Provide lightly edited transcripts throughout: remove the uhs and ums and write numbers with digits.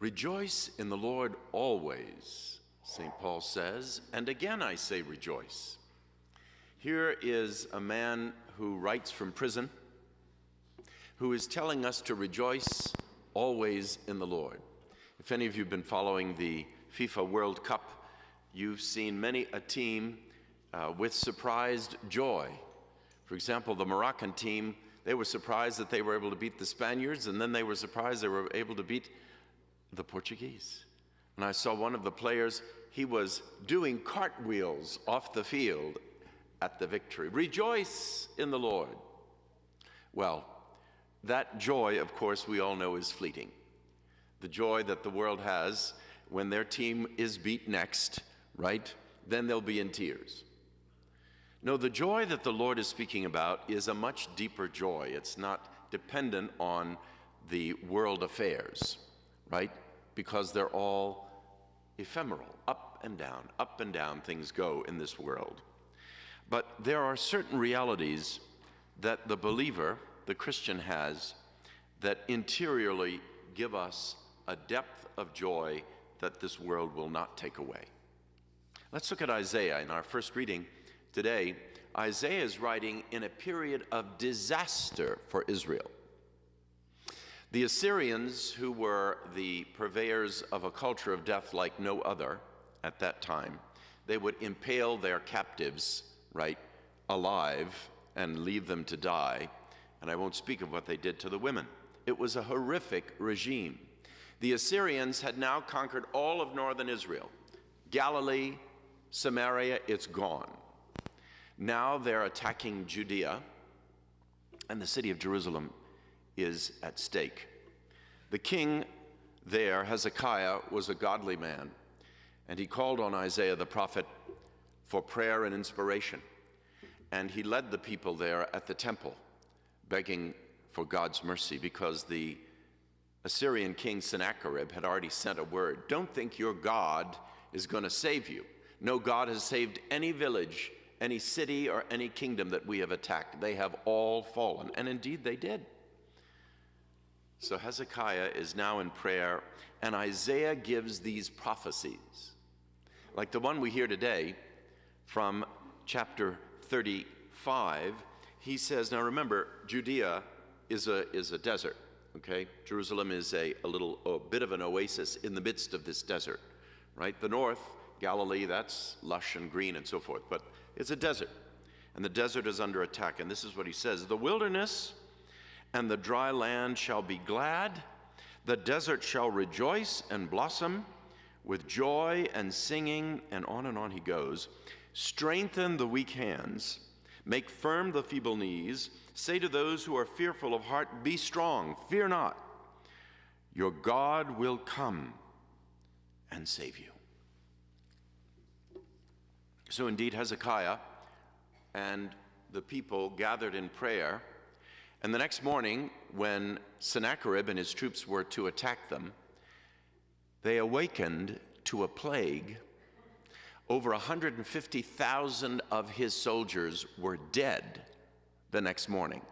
Rejoice in the Lord always, St. Paul says, and again I say rejoice. Here is a man who writes from prison, who is telling us to rejoice always in the Lord. If any of you have been following the FIFA World Cup, you've seen many a team with surprised joy. For example, the Moroccan team, they were surprised that they were able to beat the Spaniards, and then they were surprised they were able to beat the Portuguese. And I saw one of the players, he was doing cartwheels off the field at the victory. Rejoice in the Lord. Well, that joy, of course, we all know is fleeting. The joy that the world has when their team is beat next, right? Then they'll be in tears. No, the joy that the Lord is speaking about is a much deeper joy. It's not dependent on the world affairs, right? Because they're all ephemeral, up and down things go in this world. But there are certain realities that the believer, the Christian, has that interiorly give us a depth of joy that this world will not take away. Let's look at Isaiah in our first reading today. Isaiah is writing in a period of disaster for Israel. The Assyrians, who were the purveyors of a culture of death like no other at that time, they would impale their captives, right, alive and leave them to die. And I won't speak of what they did to the women. It was a horrific regime. The Assyrians had now conquered all of northern Israel. Galilee, Samaria, it's gone. Now they're attacking Judea, and the city of Jerusalem is at stake. The king there, Hezekiah, was a godly man, and he called on Isaiah the prophet for prayer and inspiration. And he led the people there at the temple, begging for God's mercy, because the Assyrian king Sennacherib had already sent a word. Don't think your God is going to save you. No God has saved any village, any city, or any kingdom that we have attacked. They have all fallen. And indeed they did. So Hezekiah is now in prayer, and Isaiah gives these prophecies, like the one we hear today from chapter 35. He says, now remember, Judea is a desert, okay? Jerusalem is a bit of an oasis in the midst of this desert, right? The north, Galilee, that's lush and green and so forth, but it's a desert, and the desert is under attack. And this is what he says: the wilderness and the dry land shall be glad, the desert shall rejoice and blossom with joy and singing, and on he goes. Strengthen the weak hands, make firm the feeble knees, say to those who are fearful of heart, be strong, fear not. Your God will come and save you. So indeed Hezekiah and the people gathered in prayer, and the next morning when Sennacherib and his troops were to attack them, they awakened to a plague. Over 150,000 of his soldiers were dead the next morning.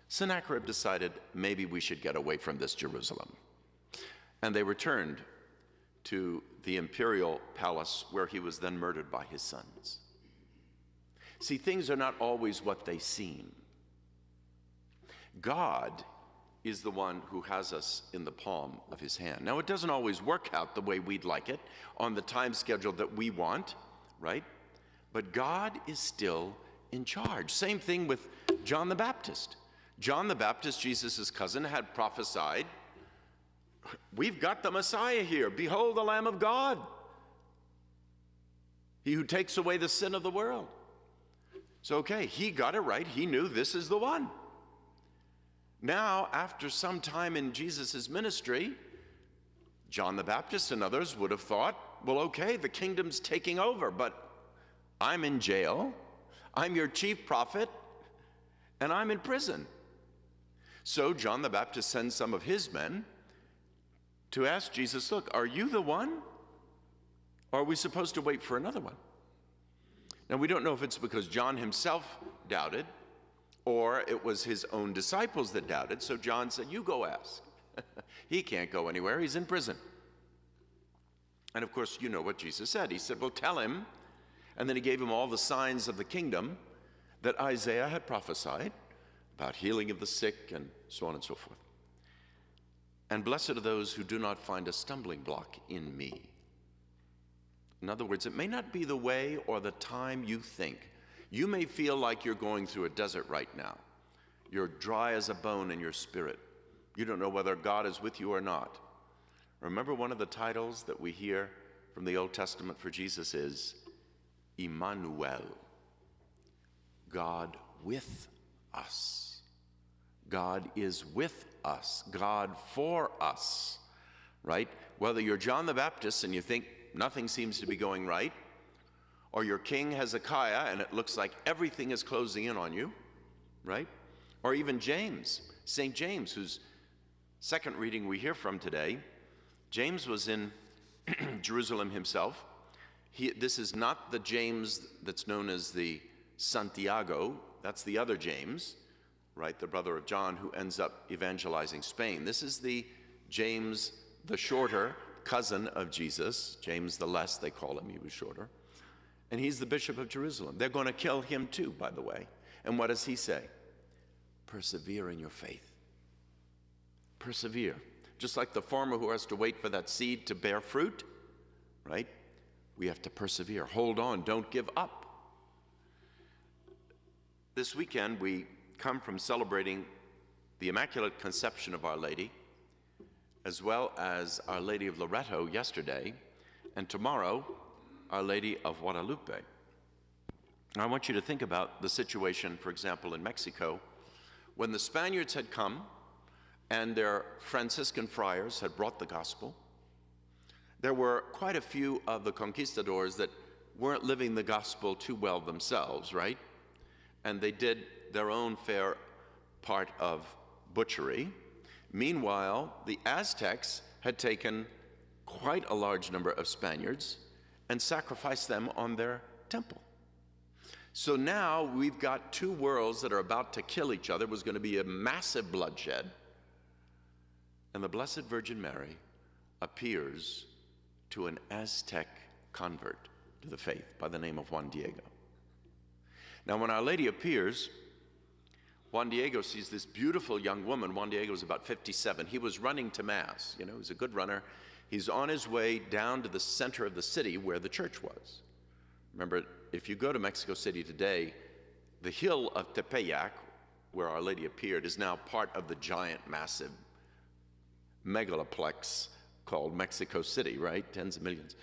Sennacherib decided maybe we should get away from this Jerusalem. And they returned to the imperial palace, where he was then murdered by his sons. See, things are not always what they seem. God is the one who has us in the palm of his hand. Now, it doesn't always work out the way we'd like it, on the time schedule that we want, right? But God is still in charge. Same thing with John the Baptist. John the Baptist, Jesus' cousin, had prophesied, we've got the Messiah here. Behold the Lamb of God, he who takes away the sin of the world. So, okay, he got it right. He knew this is the one. Now, after some time in Jesus' ministry, John the Baptist and others would have thought, well, okay, the kingdom's taking over, but I'm in jail, I'm your chief prophet, and I'm in prison. So John the Baptist sends some of his men to ask Jesus, look, are you the one? Or are we supposed to wait for another one? Now, we don't know if it's because John himself doubted, or it was his own disciples that doubted. So John said, you go ask. He can't go anywhere. He's in prison. And of course, you know what Jesus said. He said, well, tell him. And then he gave him all the signs of the kingdom that Isaiah had prophesied about healing of the sick and so on and so forth. And blessed are those who do not find a stumbling block in me. In other words, it may not be the way or the time you think. You may feel like you're going through a desert right now. You're dry as a bone in your spirit. You don't know whether God is with you or not. Remember, one of the titles that we hear from the Old Testament for Jesus is Emmanuel, God with us. God is with us, God for us, right? Whether you're John the Baptist and you think nothing seems to be going right, or you're King Hezekiah and it looks like everything is closing in on you, right? Or even James, St. James, whose second reading we hear from today. James was in Jerusalem himself. This is not the James that's known as the Santiago. That's the other James, right? The brother of John who ends up evangelizing Spain. This is the James, the shorter cousin of Jesus. James the Less, they call him. He was shorter. And he's the bishop of Jerusalem. They're going to kill him too, by the way. And what does he say? Persevere in your faith. Persevere. Just like the farmer who has to wait for that seed to bear fruit, right? We have to persevere. Hold on. Don't give up. This weekend, we come from celebrating the Immaculate Conception of Our Lady, as well as Our Lady of Loreto yesterday, and tomorrow, Our Lady of Guadalupe. I want you to think about the situation, for example, in Mexico, when the Spaniards had come and their Franciscan friars had brought the gospel. There were quite a few of the conquistadors that weren't living the gospel too well themselves, right? And they did their own fair part of butchery. Meanwhile, the Aztecs had taken quite a large number of Spaniards and sacrificed them on their temple. So now we've got two worlds that are about to kill each other. It was going to be a massive bloodshed. And the Blessed Virgin Mary appears to an Aztec convert to the faith by the name of Juan Diego. Now, when Our Lady appears, Juan Diego sees this beautiful young woman. Juan Diego was about 57. He was running to Mass. You know, he was a good runner. He's on his way down to the center of the city where the church was. Remember, if you go to Mexico City today, the hill of Tepeyac, where Our Lady appeared, is now part of the giant, massive megaloplex called Mexico City, right? Tens of millions.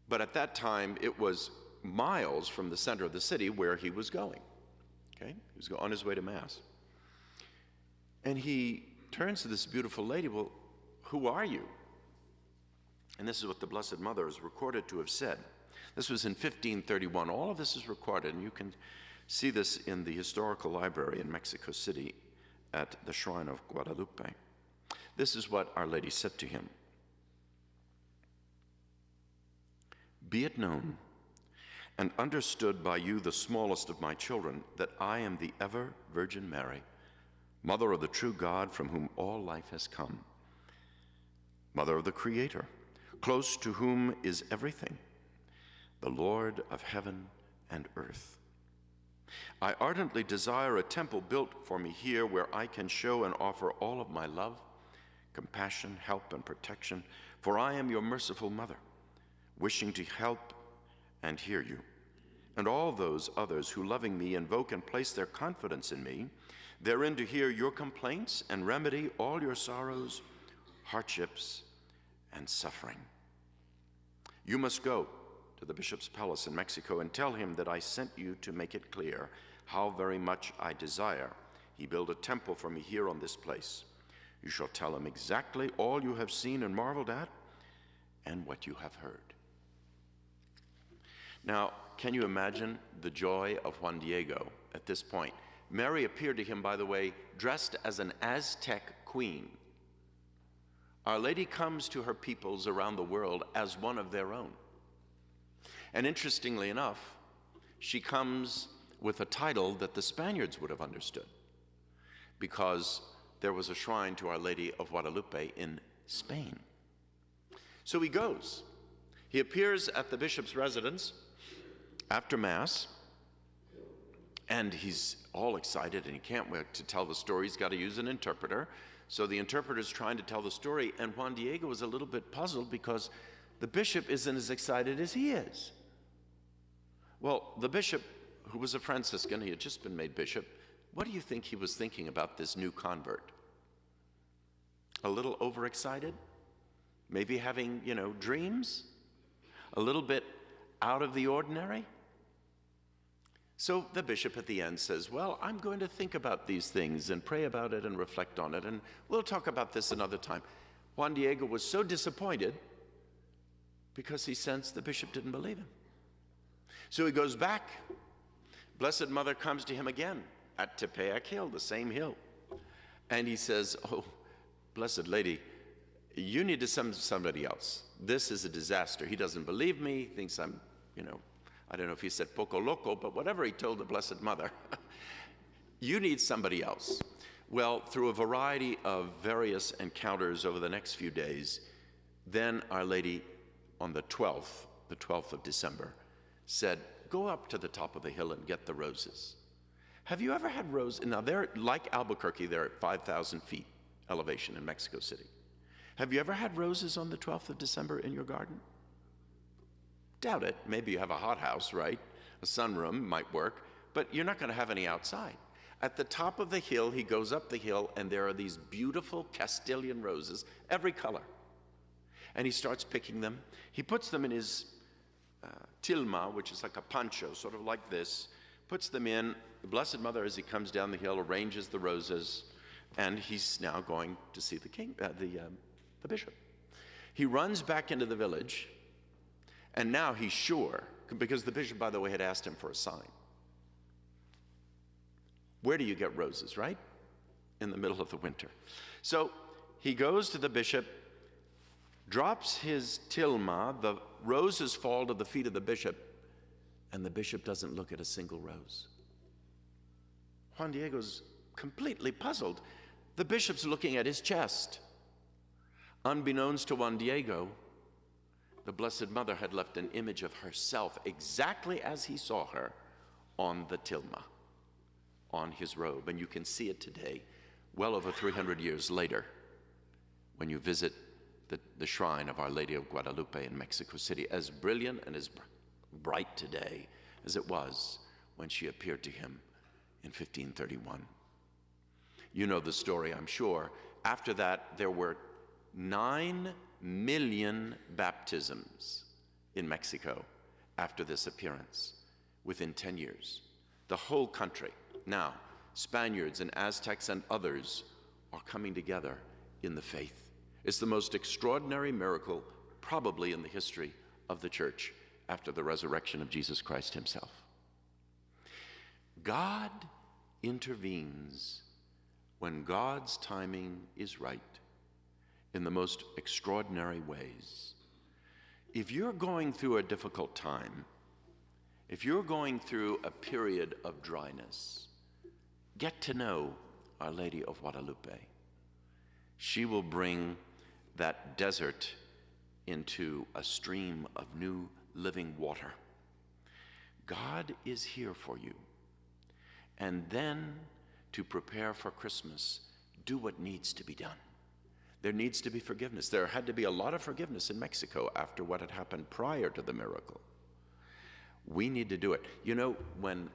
But at that time, it was miles from the center of the city where he was going. Okay? He was on his way to Mass. And he turns to this beautiful lady, well, who are you? And this is what the Blessed Mother is recorded to have said. This was in 1531. All of this is recorded, and you can see this in the historical library in Mexico City at the Shrine of Guadalupe. This is what Our Lady said to him. Be it known and understood by you, the smallest of my children, that I am the ever Virgin Mary, Mother of the true God from whom all life has come, Mother of the Creator, close to whom is everything, the Lord of heaven and earth. I ardently desire a temple built for me here where I can show and offer all of my love, compassion, help, and protection, for I am your merciful mother, wishing to help and hear you, and all those others who, loving me, invoke and place their confidence in me, therein to hear your complaints and remedy all your sorrows, hardships, and suffering. You must go to the bishop's palace in Mexico and tell him that I sent you to make it clear how very much I desire he build a temple for me here on this place. You shall tell him exactly all you have seen and marveled at and what you have heard. Now, can you imagine the joy of Juan Diego at this point? Mary appeared to him, by the way, dressed as an Aztec queen. Our Lady comes to her peoples around the world as one of their own. And interestingly enough, she comes with a title that the Spaniards would have understood, because there was a shrine to Our Lady of Guadalupe in Spain. So he goes, He appears at the bishop's residence after Mass, and he's all excited, and he can't wait to tell the story. He's got to use an interpreter. So the interpreter's trying to tell the story, and Juan Diego is a little bit puzzled because the bishop isn't as excited as he is. Well, the bishop, who was a Franciscan, he had just been made bishop, what do you think he was thinking about this new convert? A little overexcited? Maybe having, dreams? A little bit out of the ordinary? So the bishop at the end says, well, I'm going to think about these things and pray about it and reflect on it, and we'll talk about this another time. Juan Diego was so disappointed because he sensed the bishop didn't believe him. So he goes back. Blessed Mother comes to him again at Tepeyac Hill, the same hill. And he says, oh, Blessed Lady, you need to send somebody else. This is a disaster. He doesn't believe me, thinks I'm, I don't know if he said poco loco, but whatever he told the Blessed Mother, you need somebody else. Well, through a variety of various encounters over the next few days, then Our Lady on the 12th of December, said, go up to the top of the hill and get the roses. Have you ever had roses? Now, they're like Albuquerque, they're at 5,000 feet elevation in Mexico City. Have you ever had roses on the 12th of December in your garden? Doubt it. Maybe you have a hothouse, right? A sunroom might work, but you're not going to have any outside. At the top of the hill, he goes up the hill, and there are these beautiful Castilian roses, every color. And he starts picking them. He puts them in his tilma, which is like a poncho, sort of like this, puts them in. The Blessed Mother, as he comes down the hill, arranges the roses, and he's now going to see the bishop. He runs back into the village, and now he's sure, because the bishop, by the way, had asked him for a sign. Where do you get roses, right? In the middle of the winter. So he goes to the bishop, drops his tilma, the roses fall to the feet of the bishop, and the bishop doesn't look at a single rose. Juan Diego's completely puzzled. The bishop's looking at his chest. Unbeknownst to Juan Diego, the Blessed Mother had left an image of herself exactly as he saw her on the tilma, on his robe. And you can see it today, well over 300 years later, when you visit the shrine of Our Lady of Guadalupe in Mexico City, as brilliant and as bright today as it was when she appeared to him in 1531. You know the story, I'm sure. After that, there were 9 million baptisms in Mexico after this appearance within 10 years. The whole country. Now, Spaniards and Aztecs and others are coming together in the faith. It's the most extraordinary miracle probably in the history of the church after the resurrection of Jesus Christ himself. God intervenes when God's timing is right in the most extraordinary ways. If you're going through a difficult time, if you're going through a period of dryness, get to know Our Lady of Guadalupe. She will bring that desert into a stream of new living water. God is here for you. And then, to prepare for Christmas, do what needs to be done. There needs to be forgiveness. There had to be a lot of forgiveness in Mexico after what had happened prior to the miracle. We need to do it. You know, when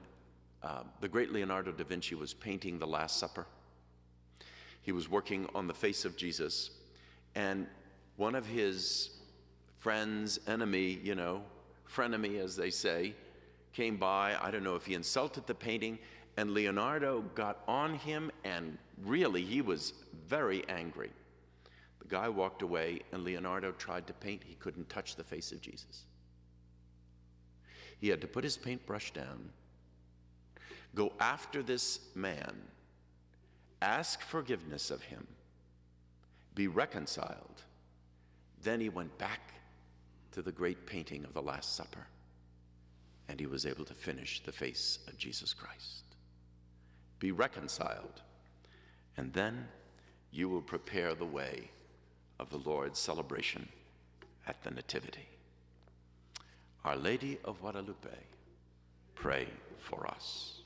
the great Leonardo da Vinci was painting the Last Supper, he was working on the face of Jesus, and one of his friends, enemy, frenemy as they say, came by. I don't know if he insulted the painting, and Leonardo got on him, and really he was very angry. The guy walked away, and Leonardo tried to paint. He couldn't touch the face of Jesus. He had to put his paintbrush down, go after this man, ask forgiveness of him, be reconciled. Then he went back to the great painting of the Last Supper, and he was able to finish the face of Jesus Christ. Be reconciled, and then you will prepare the way of the Lord's celebration at the Nativity. Our Lady of Guadalupe, pray for us.